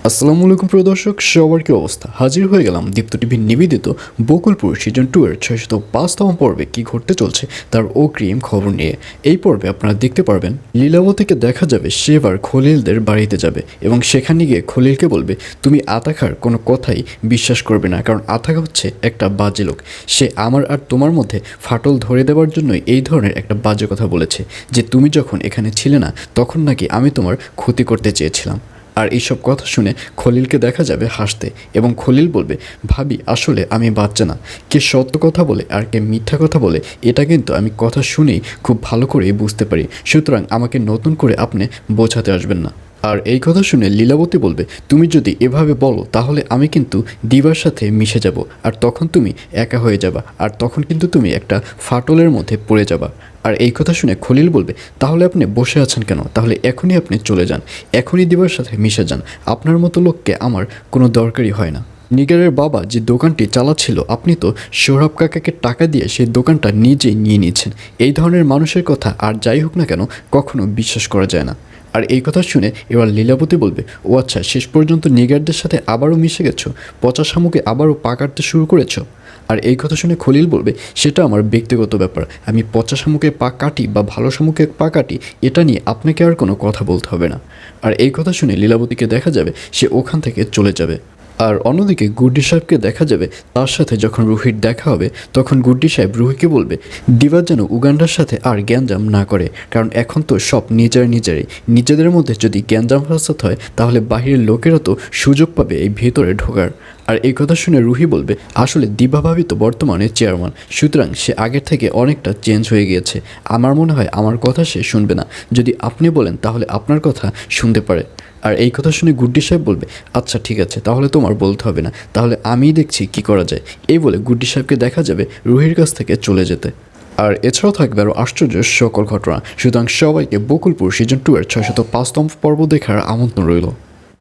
আসসালামু আলাইকুম প্রিয় দর্শক, সবার কি অবস্থা? হাজির হয়ে গেলাম দীপ্ত টিভির নিবেদিত বকুলপুর সিজন 2 এর 605তম পর্বে কি ঘটতে চলছে তার অগ্রিম খবর নিয়ে। এই পর্বে আপনারা দেখতে পারবেন লীলাবতীকে দেখা যাবে সে এবার খলিলদের বাড়িতে যাবে এবং সেখানে গিয়ে খলিলকে বলবে তুমি আতাখার কোনো কথাই বিশ্বাস করবে না, কারণ আতাখা হচ্ছে একটা বাজে লোক। সে আমার আর তোমার মধ্যে ফাটল ধরে দেওয়ার জন্যই এই ধরনের একটা বাজে কথা বলেছে যে তুমি যখন এখানে ছিলে না তখন নাকি আমি তোমার ক্ষতি করতে চেয়েছিলাম। আর এইসব কথা শুনে খলিলকে দেখা যাবে হাসতে এবং খলিল বলবে ভাবি আসলে আমি বাচ্চা না, কে সত্য কথা বলে আর কে মিথ্যা কথা বলে এটা কিন্তু আমি কথা শুনেই খুব ভালো করেই বুঝতে পারি, সুতরাং আমাকে নতুন করে আপনি বোঝাতে আসবেন না। আর এই কথা শুনে লীলাবতী বলবে তুমি যদি এভাবে বলো তাহলে আমি কিন্তু দিবার সাথে মিশে যাব, আর তখন তুমি একা হয়ে যাবা, আর তখন কিন্তু তুমি একটা ফাটলের মধ্যে পড়ে যাবা। আর এই কথা শুনে খলিল বলবে তাহলে আপনি বসে আছেন কেন, তাহলে এখনই আপনি চলে যান, এখনই দিবার সাথে মিশে যান, আপনার মতো লোককে আমার কোনো দরকারই হয় না। নিগারের বাবা যে দোকানটি চালাচ্ছিল আপনি তো সৌরভ কাকাকে টাকা দিয়ে সেই দোকানটা নিজেই নিয়ে নিয়েছেন। এই ধরনের মানুষের কথা আর যাই হোক না কেন কখনো বিশ্বাস করা যায় না। আর এই কথা শুনে এবার লীলাবতী বলবে ও আচ্ছা, শেষ পর্যন্ত নিগারদের সাথে আবারও মিশে গেছো, পচা শামুকে আবারও পা কাটতে শুরু করেছো। আর এই কথা শুনে খলিল বলবে সেটা আমার ব্যক্তিগত ব্যাপার, আমি পচা শামুকে পা কাটি বা ভালো শামুকে পা কাটি এটা নিয়ে আপনাকে আর কোনো কথা বলতে হবে না। আর এই কথা শুনে লীলাবতীকে দেখা যাবে সে ওখান থেকে চলে যাবে। আর অন্যদিকে গুড্ডি সাহেবকে দেখা যাবে তার সাথে যখন রুহির দেখা হবে তখন গুড্ডি সাহেব রুহিকে বলবে দিবা যেন উগান্ডার সাথে আর গ্যাঞ্জাম না করে, কারণ এখন তো সব নিজেরাই, নিজেদের মধ্যে যদি গ্যাঞ্জাম ফাসাদ হয় তাহলে বাহিরের লোকেরা তো সুযোগ পাবে এই ভেতরে ঢোকার। আর এই কথা শুনে রুহি বলবে আসলে দিবা ভাবি তো বর্তমানে চেয়ারম্যান, সুতরাং সে আগের থেকে অনেকটা চেঞ্জ হয়ে গিয়েছে, আমার মনে হয় আমার কথা সে শুনবে না, যদি আপনি বলেন তাহলে আপনার কথা শুনতে পারে। আর এই কথা শুনে গুড্ডি সাহেব বলবে আচ্ছা ঠিক আছে, তাহলে তোমার বলতে হবে না, তাহলে আমিই দেখছি কি করা যায়। এই বলে গুড্ডি সাহেবকে দেখা যাবে রুহির কাছ থেকে চলে যেতে। আর এছাড়াও থাকবে আরও আশ্চর্য সকল ঘটনা, সুতরাং সবাইকে বকুলপুর সিজন 2 এর 605তম পর্ব দেখার আমন্ত্রণ রইল।